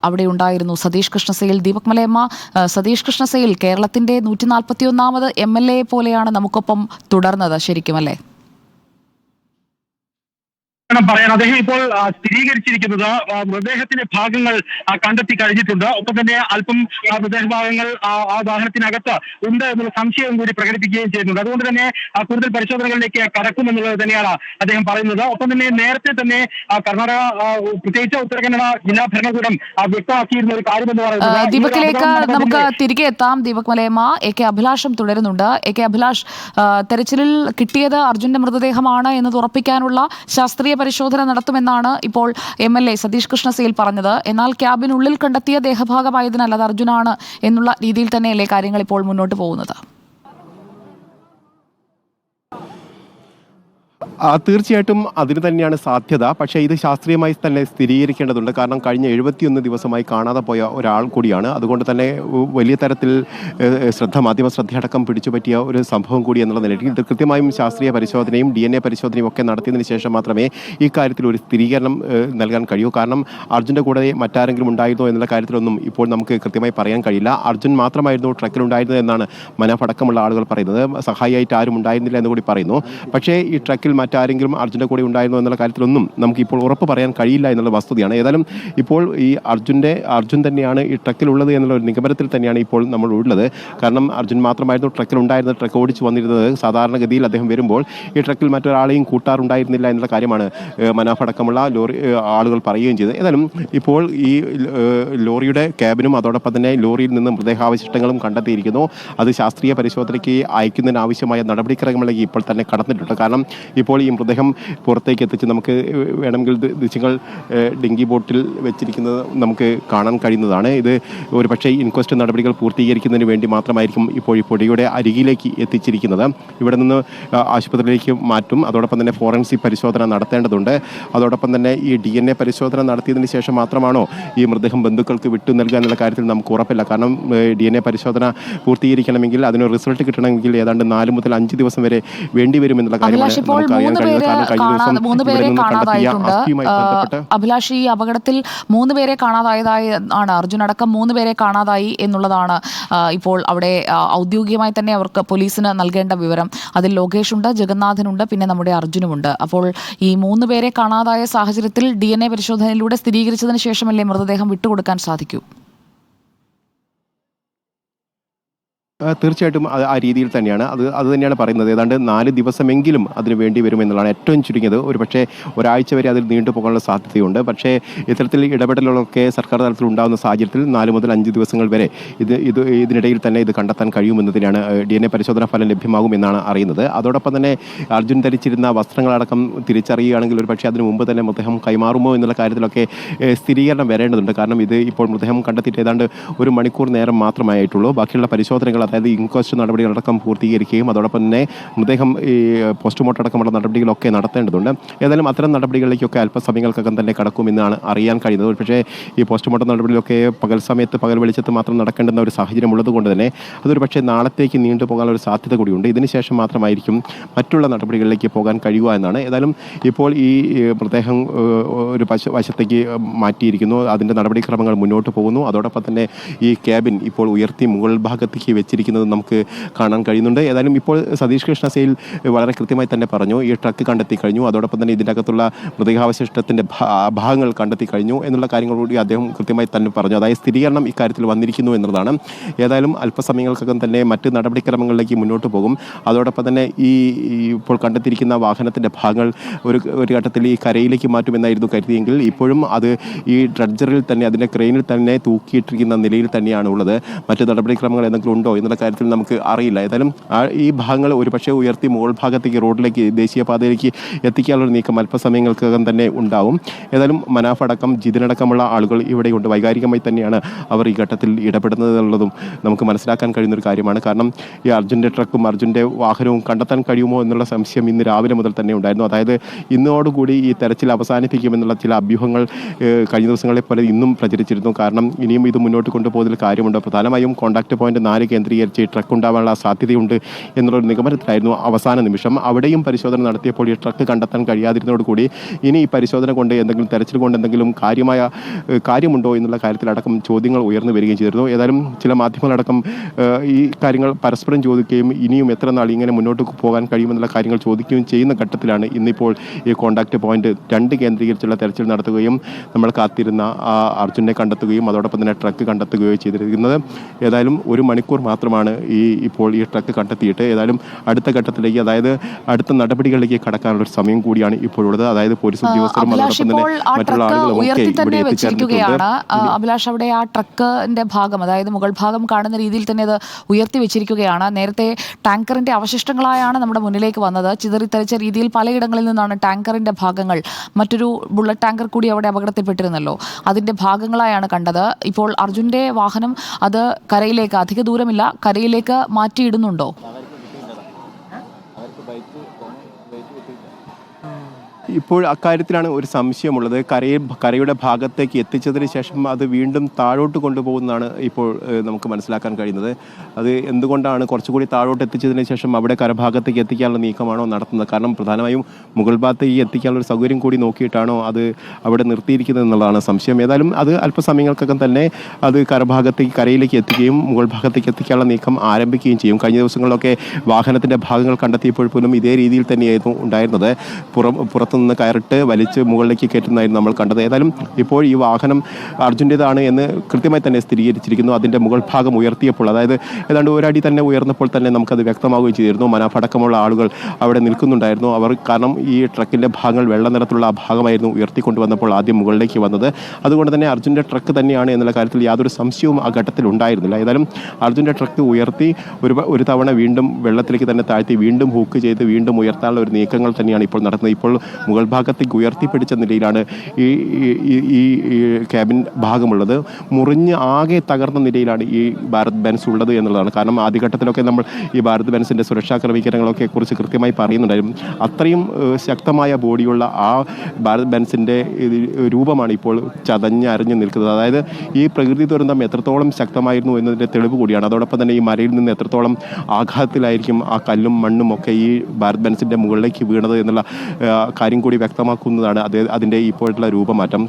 അവിടെ ഉണ്ടായിരുന്നു സതീഷ് കൃഷ്ണസേൽ. ദീപക് മലയമ്മ, സതീഷ് കൃഷ്ണസേൽ കേരളത്തിന്റെ 141ാമത് MLA പോലെയാണ് നമുക്കൊപ്പം തുടർന്നത്, ശരിക്കും അല്ലേ? പറയാൻ അദ്ദേഹം ഇപ്പോൾ സ്ഥിരീകരിച്ചിരിക്കുന്നത് മൃതദേഹത്തിന്റെ ഭാഗങ്ങൾ കണ്ടെത്തി കഴിഞ്ഞിട്ടുണ്ട്. ഒപ്പം തന്നെ അല്പം മൃതദേഹഭാഗങ്ങൾ ആ വാഹനത്തിനകത്ത് ഉണ്ട് എന്നുള്ള സംശയം കൂടി പ്രകടിപ്പിക്കുകയും ചെയ്യുന്നുണ്ട്. അതുകൊണ്ട് തന്നെ കൂടുതൽ പരിശോധനകളിലേക്ക് കടക്കുമെന്നുള്ളത് തന്നെയാണ് അദ്ദേഹം പറയുന്നത്. ഒപ്പം തന്നെ നേരത്തെ തന്നെ കർണാടക, പ്രത്യേകിച്ച് ഉത്തര കന്നഡ ജില്ലാ ഭരണകൂടം വ്യക്തമാക്കിയിരുന്ന ഒരു കാര്യമെന്ന് പറയുന്നത്. ദീപകിലേക്ക് നമുക്ക് തിരികെ എത്താം. ദീപക് മലയമ്മ, AK അഭിലാഷം തുടരുന്നുണ്ട്. AK അഭിലാഷ്, തെരച്ചിലിൽ കിട്ടിയത് അർജുന്റെ മൃതദേഹമാണ് എന്നത് ഉറപ്പിക്കാനുള്ള ശാസ്ത്രീയ പരിശോധന നടത്തുമെന്നാണ് ഇപ്പോൾ MLA സതീഷ് കൃഷ്ണസേൽ പറഞ്ഞത്. എന്നാൽ ക്യാബിനുള്ളിൽ കണ്ടെത്തിയ ദേഹഭാഗമായതിനാൽ അത് അർജുനാണ് എന്നുള്ള രീതിയിൽ തന്നെയല്ലേ കാര്യങ്ങൾ ഇപ്പോൾ മുന്നോട്ട് പോകുന്നത്? തീർച്ചയായിട്ടും അതിന് തന്നെയാണ് സാധ്യത. പക്ഷേ ഇത് ശാസ്ത്രീയമായി തന്നെ സ്ഥിരീകരിക്കേണ്ടതുണ്ട്. കാരണം കഴിഞ്ഞ 71 ദിവസമായി കാണാതെ പോയ ഒരാൾ കൂടിയാണ്. അതുകൊണ്ട് തന്നെ വലിയ തരത്തിൽ മാധ്യമ ശ്രദ്ധയടക്കം പിടിച്ചുപറ്റിയ ഒരു സംഭവം കൂടി എന്നുള്ള നിലയിൽ ഇത് കൃത്യമായും ശാസ്ത്രീയ പരിശോധനയും DNA പരിശോധനയും ഒക്കെ നടത്തിയതിന് ശേഷം മാത്രമേ ഈ കാര്യത്തിൽ ഒരു സ്ഥിരീകരണം നൽകാൻ കഴിയൂ. കാരണം അർജുൻ്റെ കൂടെ മറ്റാരെങ്കിലും ഉണ്ടായിരുന്നോ എന്നുള്ള കാര്യത്തിലൊന്നും ഇപ്പോൾ നമുക്ക് കൃത്യമായി പറയാൻ കഴിയില്ല. അർജുൻ മാത്രമായിരുന്നു ട്രക്കിലുണ്ടായിരുന്നത് എന്നാണ് മനാഫ് അടക്കമുള്ള ആളുകൾ പറയുന്നത്. സഹായിയായിട്ട് ആരും ഉണ്ടായിരുന്നില്ല എന്ന് കൂടി പറയുന്നു. പക്ഷേ ഈ ട്രക്കിൽ മറ്റാരെങ്കിലും അർജുൻ്റെ കൂടെ ഉണ്ടായിരുന്നു എന്നുള്ള കാര്യത്തിലൊന്നും നമുക്കിപ്പോൾ ഉറപ്പ് പറയാൻ കഴിയില്ല എന്നുള്ള വസ്തുതയാണ്. ഏതായാലും ഇപ്പോൾ ഈ അർജുൻ തന്നെയാണ് ഈ ട്രക്കിലുള്ളത് എന്നുള്ള ഒരു നിഗമനത്തിൽ തന്നെയാണ് ഇപ്പോൾ നമ്മൾ ഉള്ളത്. കാരണം അർജുൻ മാത്രമായിരുന്നു ട്രക്കിലുണ്ടായിരുന്നത്. ട്രക്ക് ഓടിച്ചു വന്നിരുന്നത്. സാധാരണഗതിയിൽ അദ്ദേഹം വരുമ്പോൾ ഈ ട്രക്കിൽ മറ്റൊരാളെയും കൂട്ടാറുണ്ടായിരുന്നില്ല എന്നുള്ള കാര്യമാണ് മനാഫ് അടക്കമുള്ള ആളുകൾ പറയുകയും ചെയ്തത്. ഏതായാലും ഇപ്പോൾ ഈ ലോറിയുടെ ക്യാബിനും അതോടൊപ്പം തന്നെ ലോറിയിൽ നിന്ന് മൃതദേഹാവശിഷ്ടങ്ങളും കണ്ടെത്തിയിരിക്കുന്നു. അത് ശാസ്ത്രീയ പരിശോധനയ്ക്ക് അയക്കുന്നതിന് ആവശ്യമായ നടപടിക്രമങ്ങളിലേക്ക് ഇപ്പോൾ തന്നെ കടന്നിട്ടുണ്ട്. കാരണം ഇപ്പോൾ ഈ മൃതദേഹം പുറത്തേക്ക് എത്തിച്ച് നമുക്ക് വേണമെങ്കിൽ ദൃശ്യങ്ങൾ ഡിങ്കി ബോട്ടിൽ വെച്ചിരിക്കുന്നത് നമുക്ക് കാണാൻ കഴിയുന്നതാണ്. ഇത് ഒരു പക്ഷേ ഇൻക്വസ്റ്റ് നടപടികൾ പൂർത്തീകരിക്കുന്നതിന് വേണ്ടി മാത്രമായിരിക്കും ഇപ്പോൾ ഈ പൊടിയുടെ അരികിലേക്ക് എത്തിച്ചിരിക്കുന്നത്. ഇവിടെ നിന്ന് ആശുപത്രിയിലേക്ക് മാറ്റും. അതോടൊപ്പം തന്നെ ഫോറൻസിക് പരിശോധന നടത്തേണ്ടതുണ്ട്. അതോടൊപ്പം തന്നെ ഈ DNA പരിശോധന നടത്തിയതിന് ശേഷം മാത്രമാണോ ഈ മൃതദേഹം ബന്ധുക്കൾക്ക് വിട്ടു നൽകുക എന്നുള്ള കാര്യത്തിൽ നമുക്ക് ഉറപ്പില്ല. കാരണം DNA പരിശോധന പൂർത്തീകരിക്കണമെങ്കിൽ അതിന് റിസൾട്ട് കിട്ടണമെങ്കിൽ ഏതാണ്ട് 4 മുതൽ 5 ദിവസം വരെ വേണ്ടിവരുമെന്നുള്ള കാര്യമാണ്. മൂന്ന് പേരെ കാണാതായിട്ടുണ്ട്. അഭിലാഷ്, ഈ അപകടത്തിൽ 3 പേരെ കാണാതായതാണ്. അർജുൻ അടക്കം 3 പേരെ കാണാതായി എന്നുള്ളതാണ് ഇപ്പോൾ അവിടെ ഔദ്യോഗികമായി തന്നെ അവർക്ക് പോലീസിന് നൽകേണ്ട വിവരം. അതിൽ ലോകേഷ് ഉണ്ട്, ജഗന്നാഥനുണ്ട്, പിന്നെ നമ്മുടെ അർജുനുമുണ്ട്. അപ്പോൾ ഈ 3 പേരെ കാണാതായ സാഹചര്യത്തിൽ DNA പരിശോധനയിലൂടെ സ്ഥിരീകരിച്ചതിന് ശേഷമല്ലേ മൃതദേഹം വിട്ടുകൊടുക്കാൻ സാധിക്കൂ? തീർച്ചയായിട്ടും ആ രീതിയിൽ തന്നെയാണ് അത് തന്നെയാണ് പറയുന്നത്. ഏതാണ്ട് 4 ദിവസമെങ്കിലും അതിന് വേണ്ടി വരുമെന്നുള്ളതാണ് ഏറ്റവും ചുരുങ്ങിയത്. ഒരു പക്ഷേ ഒരാഴ്ച വരെ അതിൽ നീണ്ടുപോകാനുള്ള സാധ്യതയുണ്ട്. പക്ഷേ ഇത്തരത്തിൽ ഇടപെടലുകളൊക്കെ സർക്കാർ തലത്തിൽ ഉണ്ടാകുന്ന സാഹചര്യത്തിൽ 4 മുതൽ 5 ദിവസങ്ങൾ വരെ ഇതിനിടയിൽ തന്നെ ഇത് കണ്ടെത്താൻ കഴിയുമെന്നതിനാണ് DNA പരിശോധനാ ഫലം ലഭ്യമാകുമെന്നാണ് അറിയുന്നത്. അതോടൊപ്പം തന്നെ അർജുൻ ധരിച്ചിരുന്ന വസ്ത്രങ്ങളടക്കം തിരിച്ചറിയുകയാണെങ്കിൽ ഒരു പക്ഷേ അതിന് മുമ്പ് തന്നെ മൃതദേഹം കൈമാറുമോ എന്നുള്ള കാര്യത്തിലൊക്കെ സ്ഥിരീകരണം വരേണ്ടതുണ്ട്. കാരണം ഇത് ഇപ്പോൾ മൃതദേഹം കണ്ടെത്തിയിട്ട് ഏതാണ്ട് 1 മണിക്കൂർ നേരം മാത്രമായിട്ടുള്ളൂ. ബാക്കിയുള്ള പരിശോധനകൾ, അതായത് ഇൻക്വസ്റ്റ് നടപടികളടക്കം പൂർത്തീകരിക്കുകയും അതോടൊപ്പം തന്നെ മൃതദേഹം ഈ പോസ്റ്റ്മോർട്ടം അടക്കമുള്ള നടപടികളൊക്കെ നടത്തേണ്ടതുണ്ട്. ഏതായാലും അത്തരം നടപടികളിലേക്കൊക്കെ അല്പസമയങ്ങൾക്കകം തന്നെ കടക്കുമെന്നാണ് അറിയാൻ കഴിയുന്നത്. പക്ഷേ ഈ പോസ്റ്റ്മോർട്ടം നടപടികളൊക്കെ പകൽ വെളിച്ചത്ത് മാത്രം നടക്കേണ്ടുന്ന ഒരു സാഹചര്യം ഉള്ളതുകൊണ്ട് തന്നെ അതൊരു പക്ഷേ നാളത്തേക്ക് നീണ്ടുപോകാനുള്ള ഒരു സാധ്യത കൂടിയുണ്ട്. ഇതിനുശേഷം മാത്രമായിരിക്കും മറ്റുള്ള നടപടികളിലേക്ക് പോകാൻ കഴിയുക എന്നാണ്. ഏതായാലും ഇപ്പോൾ ഈ മൃതദേഹം ഒരു വശത്തേക്ക് മാറ്റിയിരിക്കുന്നു. അതിൻ്റെ നടപടിക്രമങ്ങൾ മുന്നോട്ട് പോകുന്നു. അതോടൊപ്പം തന്നെ ഈ ക്യാബിൻ ഇപ്പോൾ ഉയർത്തി മുകൾ ഭാഗത്തേക്ക് വെച്ചിരിക്കുന്നത് നമുക്ക് കാണാൻ കഴിയുന്നുണ്ട്. ഏതായാലും ഇപ്പോൾ സതീഷ് കൃഷ്ണസേൽ വളരെ കൃത്യമായി തന്നെ പറഞ്ഞു, ഈ ട്രക്ക് കണ്ടെത്തി കഴിഞ്ഞു. അതോടൊപ്പം തന്നെ ഇതിൻ്റെ അകത്തുള്ള മൃതദേഹാവശിഷ്ടത്തിൻ്റെ ഭാഗങ്ങൾ കണ്ടെത്തി കഴിഞ്ഞു എന്നുള്ള കാര്യങ്ങൾ കൂടി അദ്ദേഹം കൃത്യമായി തന്നെ പറഞ്ഞു. അതായത് സ്ഥിരീകരണം ഇക്കാര്യത്തിൽ വന്നിരിക്കുന്നു എന്നുള്ളതാണ്. ഏതായാലും അല്പസമയങ്ങൾക്കകം തന്നെ മറ്റ് നടപടിക്രമങ്ങളിലേക്ക് മുന്നോട്ട് പോകും. അതോടൊപ്പം തന്നെ ഈ ഇപ്പോൾ കണ്ടെത്തിയിരിക്കുന്ന വാഹനത്തിൻ്റെ ഭാഗങ്ങൾ ഒരു ഘട്ടത്തിൽ ഈ കരയിലേക്ക് മാറ്റുമെന്നായിരുന്നു കരുതിയെങ്കിൽ ഇപ്പോഴും അത് ഈ ഡ്രഡ്ജറിൽ തന്നെ, അതിൻ്റെ ക്രെയിനിൽ തന്നെ തൂക്കിയിട്ടിരിക്കുന്ന നിലയിൽ തന്നെയാണ് ഉള്ളത്. മറ്റ് നടപടിക്രമങ്ങൾ എന്തെങ്കിലും ഉണ്ടോ എന്നുള്ള കാര്യത്തിൽ നമുക്ക് അറിയില്ല. ഏതായാലും ഈ ഭാഗങ്ങൾ ഒരു പക്ഷേ ഉയർത്തി മുകൾ ഭാഗത്തേക്ക് റോഡിലേക്ക്, ദേശീയപാതയിലേക്ക് എത്തിക്കാനുള്ള നീക്കം അല്പസമയങ്ങൾക്കകം തന്നെ ഉണ്ടാവും. ഏതായാലും മനാഫ് അടക്കം ജിതിനടക്കമുള്ള ആളുകൾ ഇവിടെയുണ്ട്. വൈകാരികമായി തന്നെയാണ് അവർ ഈ ഘട്ടത്തിൽ ഇടപെടുന്നത് എന്നുള്ളതും നമുക്ക് മനസ്സിലാക്കാൻ കഴിയുന്നൊരു കാര്യമാണ്. കാരണം ഈ അർജുൻ്റെ ട്രക്കും അർജുൻ്റെ വാഹനവും കണ്ടെത്താൻ കഴിയുമോ എന്നുള്ള സംശയം ഇന്ന് രാവിലെ മുതൽ തന്നെ ഉണ്ടായിരുന്നു. അതായത് ഇന്നോടുകൂടി ഈ തെരച്ചിൽ അവസാനിപ്പിക്കുമെന്നുള്ള ചില അഭ്യൂഹങ്ങൾ കഴിഞ്ഞ ദിവസങ്ങളെ പോലെ ഇന്നും പ്രചരിച്ചിരുന്നു. കാരണം ഇനിയും ഇത് മുന്നോട്ട് കൊണ്ടുപോകുന്നതിൽ കാര്യമുണ്ട്. പ്രധാനമായും കോൺടാക്ട് പോയിന്റ് 4 കേന്ദ്രീകരിച്ച് കേന്ദ്രീകരിച്ച് ഈ ട്രക്ക് ഉണ്ടാവാനുള്ള സാധ്യതയുണ്ട് എന്നുള്ളൊരു നിഗമനത്തിലായിരുന്നു അവസാന നിമിഷം. അവിടെയും പരിശോധന നടത്തിയപ്പോൾ ഈ ട്രക്ക് കണ്ടെത്താൻ കഴിയാതിരുന്നതോടുകൂടി ഇനി ഈ പരിശോധന കൊണ്ട് എന്തെങ്കിലും തെരച്ചിൽ കൊണ്ട് എന്തെങ്കിലും കാര്യമുണ്ടോ എന്നുള്ള കാര്യത്തിലടക്കം ചോദ്യങ്ങൾ ഉയർന്നു വരികയും ചെയ്തിരുന്നു. ഏതായാലും ചില മാധ്യമങ്ങളടക്കം ഈ കാര്യങ്ങൾ പരസ്പരം ചോദിക്കുകയും ഇനിയും എത്ര നാൾ ഇങ്ങനെ മുന്നോട്ട് പോകാൻ കഴിയുമെന്നുള്ള കാര്യങ്ങൾ ചോദിക്കുകയും ചെയ്യുന്ന ഘട്ടത്തിലാണ് ഇന്നിപ്പോൾ ഈ കോൺടാക്ട് പോയിന്റ് 2 കേന്ദ്രീകരിച്ചുള്ള തെരച്ചിൽ നടത്തുകയും നമ്മൾ കാത്തിരുന്ന അർജുനെ കണ്ടെത്തുകയും അതോടൊപ്പം തന്നെ ട്രക്ക് കണ്ടെത്തുകയോ ചെയ്തിരിക്കുന്നത്. ഏതായാലും 1 മണിക്കൂർ മാത്രമാണ് ഇപ്പോൾ ഈ ട്രക്ക് കണ്ടെത്തിയിട്ട് ഏതായാലും അടുത്ത ഘട്ടത്തിലേക്ക്, അതായത് അടുത്ത നടപടികളിലേക്ക് കടക്കാനുള്ള ഒരു സമയം കൂടിയാണ് ഇപ്പോഴുള്ളത്. അതായത് പോലീസ് ഉദ്യോഗസ്ഥരും അതോടൊപ്പം തന്നെ മറ്റുള്ള ആളുകളും ഒക്കെ ഇവിടെ എത്തിച്ചേർന്നിട്ടുണ്ട്. അഭിലാഷ്, അവിടെ ആ ട്രക്കിന്റെ ഭാഗം, അതായത് മുകൾ ഭാഗം കാണുന്ന രീതിയിൽ തന്നെ അത് ഉയർത്തി വെച്ചിരിക്കുകയാണ്. നേരത്തെ ടാങ്കറിന്റെ അവശിഷ്ടങ്ങളായാണ് നമ്മുടെ മുന്നിലേക്ക് വന്നത്. ചിതറിത്തെറിച്ച രീതിയിൽ പലയിടങ്ങളിൽ നിന്നാണ് ടാങ്കറിന്റെ ഭാഗങ്ങൾ, മറ്റൊരു ബുള്ളറ്റ് ടാങ്കർ കൂടി അവിടെ അപകടത്തിൽപ്പെട്ടിരുന്നല്ലോ, അതിന്റെ ഭാഗങ്ങളായാണ് കണ്ടത്. ഇപ്പോൾ അർജുന്റെ വാഹനം അത് കരയിലേക്ക്, അധിക ദൂരമില്ല, കരയിലേക്ക് മാറ്റിയിടുന്നുണ്ടോ? ഇപ്പോൾ അക്കാര്യത്തിലാണ് ഒരു സംശയമുള്ളത്. കരയുടെ ഭാഗത്തേക്ക് എത്തിച്ചതിന് ശേഷം അത് വീണ്ടും താഴോട്ട് കൊണ്ടുപോകുന്നതാണ് ഇപ്പോൾ നമുക്ക് മനസ്സിലാക്കാൻ കഴിയുന്നത്. അത് എന്തുകൊണ്ടാണ് കുറച്ചുകൂടി താഴോട്ട് എത്തിച്ചതിന് ശേഷം അവിടെ കരഭാഗത്തേക്ക് എത്തിക്കാനുള്ള നീക്കമാണോ നടത്തുന്നത്? കാരണം പ്രധാനമായും മുകൾ ഭാഗത്തേക്ക് എത്തിക്കാനുള്ള ഒരു സൗകര്യം കൂടി നോക്കിയിട്ടാണോ അത് അവിടെ നിർത്തിയിരിക്കുന്നത് എന്നുള്ളതാണ് സംശയം. ഏതായാലും അത് അല്പസമയങ്ങൾക്കകം തന്നെ അത് കരയിലേക്ക് എത്തിക്കുകയും മുകൾ ഭാഗത്തേക്ക് എത്തിക്കാനുള്ള നീക്കം ആരംഭിക്കുകയും ചെയ്യും. കഴിഞ്ഞ ദിവസങ്ങളിലൊക്കെ വാഹനത്തിൻ്റെ ഭാഗങ്ങൾ കണ്ടെത്തിയപ്പോൾ പോലും ഇതേ രീതിയിൽ തന്നെയായിരുന്നു ഉണ്ടായിരുന്നത്. പുറത്തുനിന്ന് കയറിട്ട് വലിച്ച് മുകളിലേക്ക് കയറ്റുന്നതായിരുന്നു നമ്മൾ കണ്ടത്. ഏതായാലും ഇപ്പോൾ ഈ വാഹനം അർജുൻ്റേതാണ് എന്ന് കൃത്യമായി തന്നെ സ്ഥിരീകരിച്ചിരിക്കുന്നു. അതിൻ്റെ മുകൾ ഭാഗം ഉയർത്തിയപ്പോൾ, അതായത് ഏതാണ്ട് 1 അടി തന്നെ ഉയർന്നപ്പോൾ തന്നെ നമുക്കത് വ്യക്തമാവുകയും ചെയ്തിരുന്നു. മനാഫടക്കമുള്ള ആളുകൾ അവിടെ നിൽക്കുന്നുണ്ടായിരുന്നു. അവർ കാരണം ഈ ട്രക്കിൻ്റെ ഭാഗങ്ങൾ വെള്ള നിറത്തിലുള്ള ആ ഭാഗമായിരുന്നു ഉയർത്തിക്കൊണ്ടുവന്നപ്പോൾ ആദ്യം മുകളിലേക്ക് വന്നത്. അതുകൊണ്ട് തന്നെ അർജുൻ്റെ ട്രക്ക് തന്നെയാണ് എന്നുള്ള കാര്യത്തിൽ യാതൊരു സംശയവും ആ ഘട്ടത്തിൽ ഉണ്ടായിരുന്നില്ല. ഏതായാലും അർജുൻ്റെ ട്രക്ക് ഉയർത്തി ഒരു തവണ വീണ്ടും വെള്ളത്തിലേക്ക് തന്നെ താഴ്ത്തി വീണ്ടും ഹൂക്ക് ചെയ്ത് വീണ്ടും ഉയർത്താനുള്ള ഒരു നീക്കങ്ങൾ തന്നെയാണ് ഇപ്പോൾ നടത്തുന്നത്. ഇപ്പോൾ മുകൾ ഭാഗത്തേക്ക് ഉയർത്തിപ്പിടിച്ച നിലയിലാണ് ഈ ക്യാബിൻ ഭാഗമുള്ളത്. മുറിഞ്ഞ് ആകെ തകർന്ന നിലയിലാണ് ഈ ഭാരത് ബെൻസ് ഉള്ളത് എന്നുള്ളതാണ്. കാരണം ആദ്യഘട്ടത്തിലൊക്കെ നമ്മൾ ഈ ഭാരത് ബെൻസിൻ്റെ സുരക്ഷാ ക്രമീകരണങ്ങളൊക്കെ കുറിച്ച് കൃത്യമായി പറയുന്നുണ്ടായിരുന്നു. അത്രയും ശക്തമായ ബോഡിയുള്ള ആ ഭാരത് ബെൻസിൻ്റെ രൂപമാണ് ഇപ്പോൾ ചതഞ്ഞരഞ്ഞ് നിൽക്കുന്നത്. അതായത് ഈ പ്രകൃതി ദുരന്തം എത്രത്തോളം ശക്തമായിരുന്നു എന്നതിൻ്റെ തെളിവ് കൂടിയാണ്. അതോടൊപ്പം തന്നെ ഈ മരയിൽ നിന്ന് എത്രത്തോളം ആഘാതത്തിലായിരിക്കും ആ കല്ലും മണ്ണും ഒക്കെ ഈ ഭാരത് ബെൻസിൻ്റെ മുകളിലേക്ക് വീണത് എന്നുള്ള കാര്യം കൂടി വ്യക്തമാക്കുന്നതാണ് അതിൻ്റെ ഇപ്പോഴുള്ള രൂപമാറ്റം.